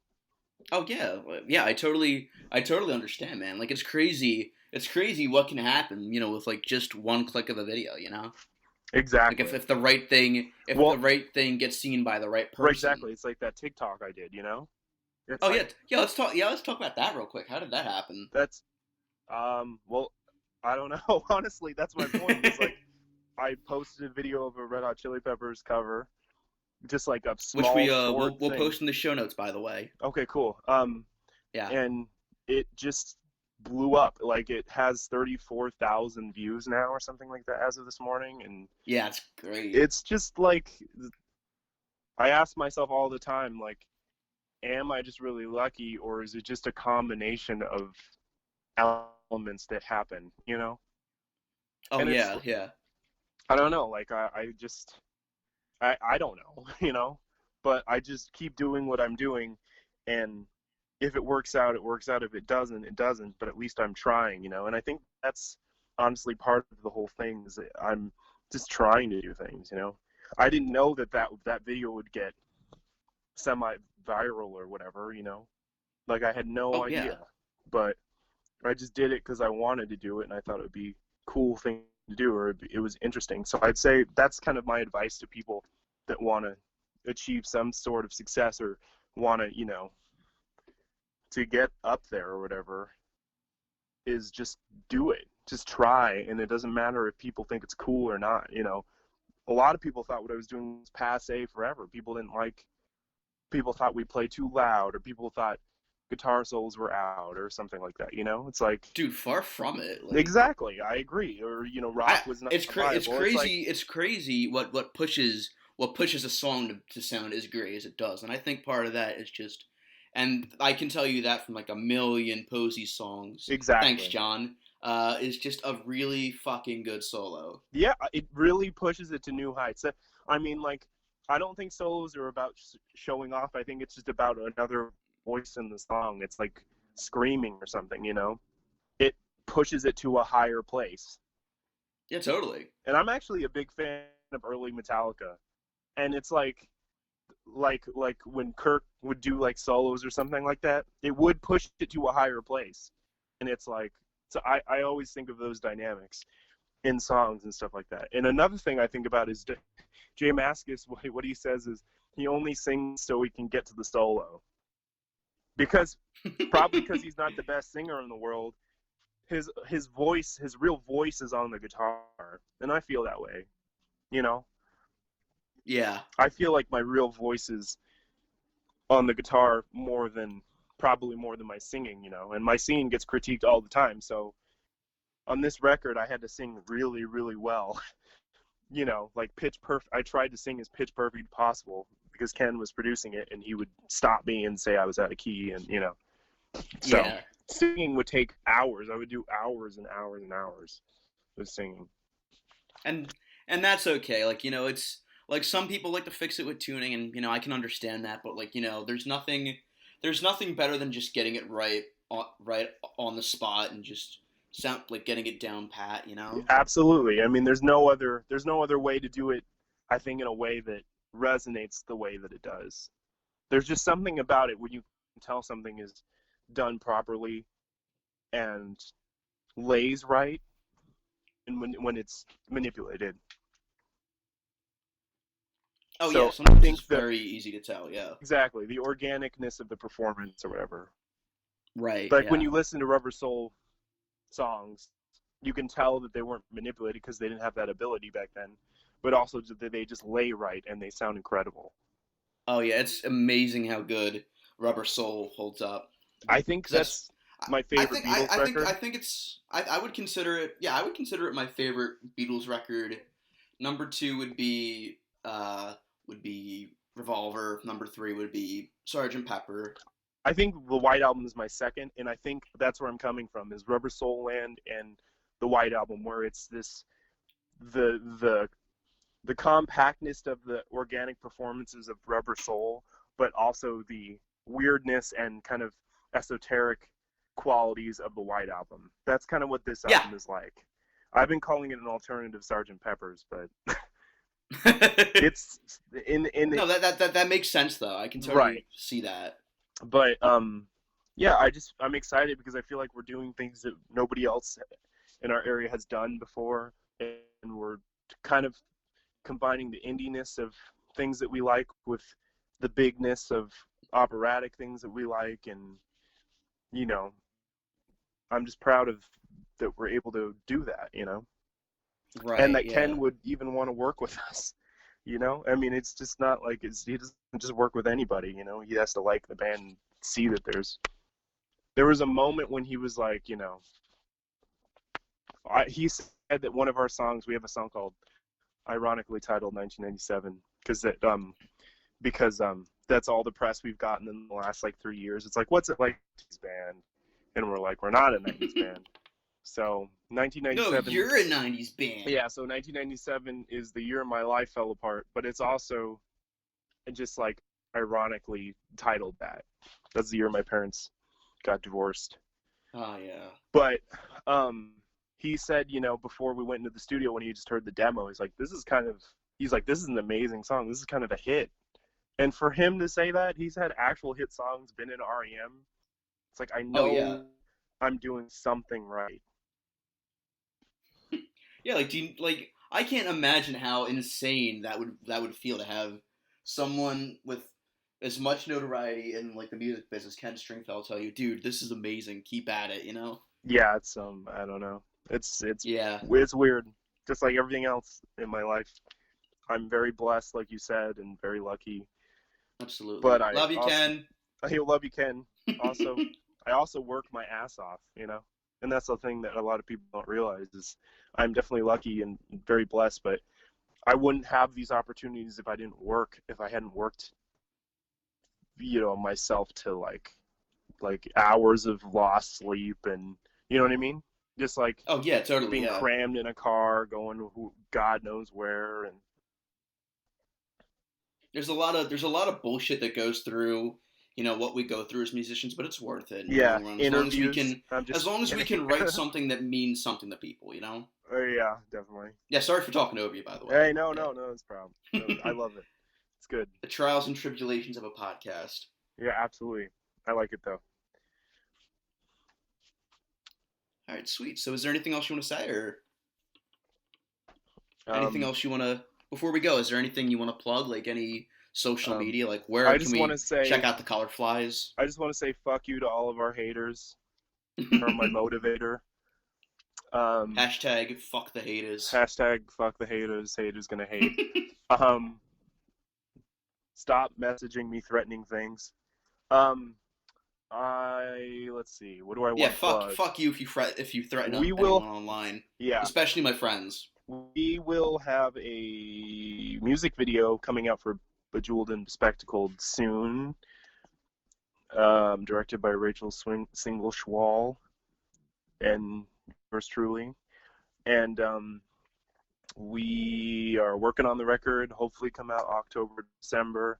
Oh yeah, yeah. I totally understand, man. Like it's crazy. It's crazy what can happen, you know, with like just one click of a video, you know. Like Exactly. if the right thing, if Well, the right thing gets seen by the right right, person. exactly. It's like that TikTok I did, you know? It's Oh like, yeah, yeah. Let's talk. Yeah, let's talk about that real quick. How did that happen? that's, well, I don't know. Honestly, that's my point. It's like, I posted a video of a Red Hot Chili Peppers cover, just like a Which small, we short we'll thing. post in the show notes, by the way. Okay, cool. Yeah. And it just blew up. Like, it has 34,000 views now or something like that as of this morning, and Yeah, it's great. it's just like, I ask myself all the time, like, am I just really lucky, or is it just a combination of elements that happen, you know? Oh And it's, yeah, yeah. I don't know, like, I just, I don't know, you know? But I just keep doing what I'm doing, and if it works out, it works out. If it doesn't, it doesn't. But at least I'm trying, you know. And I think that's honestly part of the whole thing, is that I'm just trying to do things, you know. I didn't know that video would get semi-viral or whatever, you know. Like, I had no Oh yeah. idea, but I just did it because I wanted to do it, and I thought it would be a cool thing to do, or it was interesting. So I'd say that's kind of my advice to people that want to achieve some sort of success, or want to, you know, to get up there or whatever, is just do it. Just try, and it doesn't matter if people think it's cool or not, you know. A lot of people thought what I was doing was passe forever. People thought we played too loud, or people thought guitar solos were out or something like that, you know. It's like, Dude, far from it. Like exactly, I agree. Or, you know, rock was not it's viable. It's like, crazy. It's crazy what pushes a song to sound as great as it does, and I think part of that is just, and I can tell you that from like a million Posey songs. Thanks, exactly. John. Is just a really fucking good solo. Yeah, it really pushes it to new heights. I mean, like, I don't think solos are about showing off. I think it's just about another voice in the song. It's like screaming or something, you know. It pushes it to a higher place. Yeah, totally. And I'm actually a big fan of early Metallica. And it's like when Kirk would do like solos or something like that, it would push it to a higher place. And it's like, so I always think of those dynamics in songs and stuff like that. And another thing I think about is Jay Mascis. What he says is he only sings so he can get to the solo, because probably because he's not the best singer in the world. His voice, his real voice, is on the guitar, and I feel that way. You know, Yeah. I feel like my real voice is on the guitar probably more than my singing. You know, and my singing gets critiqued all the time. So on this record, I had to sing really, really well like pitch perfect. I tried to sing as pitch perfect possible because Ken was producing it, and he would stop me and say I was out of key, and so Yeah. singing would take hours. I would do hours and hours and hours of singing. And that's okay. Like, it's like some people like to fix it with tuning, and I can understand that, but like, there's nothing better than just getting it right on the spot and just sound like getting it down pat. Absolutely. I mean, there's no other way to do it, I think, in a way that resonates the way that it does. There's just something about it when you can tell something is done properly and lays right, and when it's manipulated. Oh So yeah, I sometimes think it's that very easy to tell. Yeah. exactly the organicness of the performance or whatever. Right. Like when Yeah. you listen to Rubber Soul songs, you can tell that they weren't manipulated because they didn't have that ability back then, but also that they just lay right and they sound incredible. Oh yeah, it's amazing how good Rubber Soul holds up. I think 'Cause that's my favorite Beatles record. I think it's I would consider it. Yeah, I would consider it my favorite Beatles record. Number two would be Revolver. Number three would be Sergeant Pepper. I think the White Album is my second, and I think that's where I'm coming from is Rubber Soul Land and the White Album, where it's this the compactness of the organic performances of Rubber Soul, but also the weirdness and kind of esoteric qualities of the White Album. That's kind of what this Yeah. album is like. I've been calling it an alternative Sgt. Pepper's, but it's in No, that makes sense though. I can totally right. see that. But yeah, I'm excited because I feel like we're doing things that nobody else in our area has done before, and we're kind of combining the indiness of things that we like with the bigness of operatic things that we like, and I'm just proud of that we're able to do that, Right. and that Yeah. Ken would even want to work with us. I mean, it's just not like he doesn't just work with anybody. He has to like the band and see that there was a moment when he was like, he said that one of our songs, we have a song called, ironically titled 1997, because that's all the press we've gotten in the last like 3 years. It's like, what's it like to be a 90s band? And we're like, we're not a 90s band. So 1997. No, you're a '90s band. Yeah, so 1997 is the year my life fell apart, but it's also just like ironically titled that. That's the year my parents got divorced. Oh yeah. But he said, before we went into the studio when he just heard the demo, he's like, this is an amazing song. This is kind of a hit. And for him to say that, he's had actual hit songs, been in REM. It's like, I know I'm doing something right. Yeah, like I can't imagine how insane that would feel to have someone with as much notoriety in like the music business, Ken Stringfellow, tell you, dude, this is amazing, keep at it, Yeah, it's I don't know. It's yeah, it's weird. Just like everything else in my life. I'm very blessed, like you said, and very lucky. absolutely. But I love you, also, Ken. I love you, Ken. Also, I also work my ass off, and that's the thing that a lot of people don't realize is I'm definitely lucky and very blessed, but I wouldn't have these opportunities if I hadn't worked, myself to like hours of lost sleep, and you know what I mean? Just like Oh yeah, totally. being Yeah. crammed in a car, going God knows where, and There's a lot of bullshit that goes through, what we go through as musicians, but it's worth it in the yeah, long run. interviews. As long as we can write something that means something to people, Yeah, definitely. Yeah, sorry for talking over you, by the way. Hey, no, it's a problem. No, I love it. It's good. The trials and tribulations of a podcast. Yeah, absolutely. I like it though. All right, sweet. So, is there anything else you want to say, or anything else you want to? Before we go, is there anything you want to plug, like any social media, like where I can we check out the Colourflies? I just want to say fuck you to all of our haters. You're my motivator. Hashtag fuck the haters. Hashtag fuck the haters. Haters gonna hate. Stop messaging me threatening things. Let's see. What do I want? Yeah, fuck you if you threaten anyone online. Yeah. Especially my friends. We will have a music video coming out for Bejeweled and Bespectacled soon, directed by Rachel Single-Schwall and yours truly. And we are working on the record, hopefully come out October, December.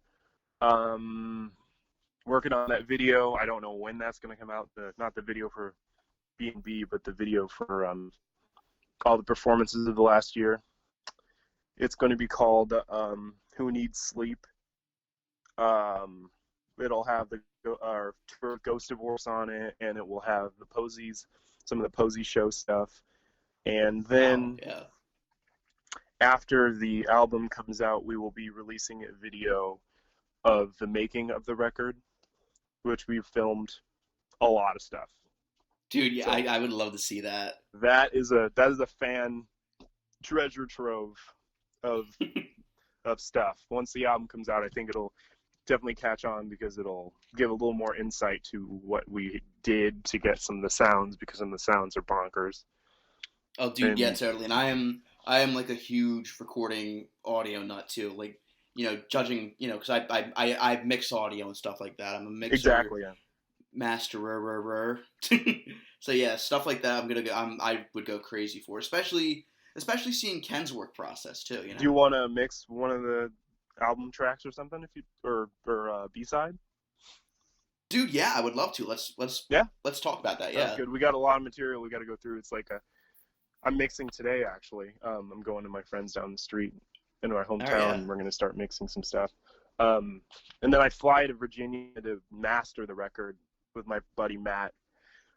Working on that video. I don't know when that's going to come out. Not the video for B&B, but the video for all the performances of the last year. It's going to be called Who Needs Sleep. It'll have our tour of Ghost Divorce on it, and it will have the Posies, some of the Posey show stuff. And then after the album comes out, we will be releasing a video of the making of the record, which we've filmed a lot of stuff. Dude, yeah, so, I would love to see that. That is a fan treasure trove of stuff. Once the album comes out, I think it'll definitely catch on because it'll give a little more insight to what we did to get some of the sounds, because some of the sounds are bonkers. Oh, dude, yeah, totally. And I am like a huge recording audio nut too. Like, you know, judging, you know, because I mix audio and stuff like that. I'm a mixer. Exactly, yeah. Masterer. So yeah, stuff like that. I would go crazy for, especially seeing Ken's work process too. You know. Do you want to mix one of the album tracks or something, or B-side? Dude, yeah, I would love to. Let's talk about that. That's good. We got a lot of material we got to go through. It's like I'm mixing today actually. I'm going to my friends down the street into my hometown, and we're gonna start mixing some stuff. And then I fly to Virginia to master the record with my buddy Matt,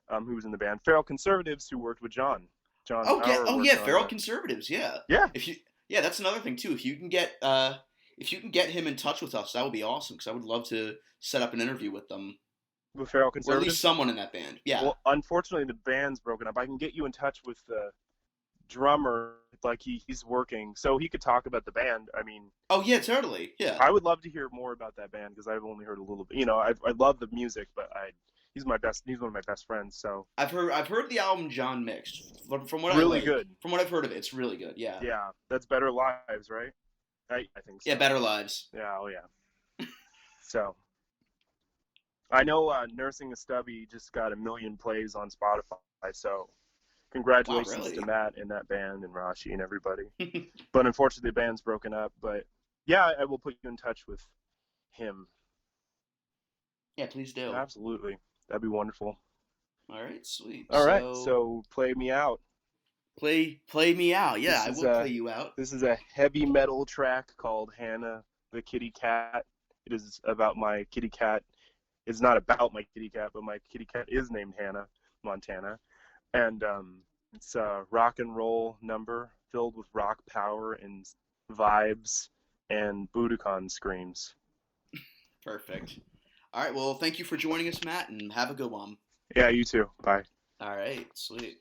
who was in the band Feral Conservatives, who worked with John. Feral Conservatives, yeah. Yeah. That's another thing too. If you can get him in touch with us, that would be awesome. Because I would love to set up an interview with them. With Feral Conservatives, or at least someone in that band. Yeah. Well, unfortunately, the band's broken up. I can get you in touch with the drummer. Like he's working, so he could talk about the band. I mean. Oh yeah, totally. Yeah. I would love to hear more about that band because I've only heard a little bit. You know, I love the music, but he's one of my best friends. So I've heard the album John mixed. From what good. From what I've heard of it, it's really good. Yeah. Yeah, that's Better Lives, right? I think so. Yeah, Better Lives. Yeah. Oh yeah. So I know Nursing a Stubby just got 1 million plays on Spotify. So congratulations to Matt and that band and Rashi and everybody. But unfortunately, the band's broken up. But yeah, I will put you in touch with him. Yeah, please do. Absolutely. That'd be wonderful. All right, sweet. All right, so play me out. Play me out. Yeah, I will play you out. This is a heavy metal track called Hannah the Kitty Cat. It is about my kitty cat. It's not about my kitty cat, but my kitty cat is named Hannah Montana. And it's a rock and roll number filled with rock power and vibes and Budokan screams. Perfect. All right, well, thank you for joining us, Matt, and have a good one. Yeah, you too. Bye. All right, sweet.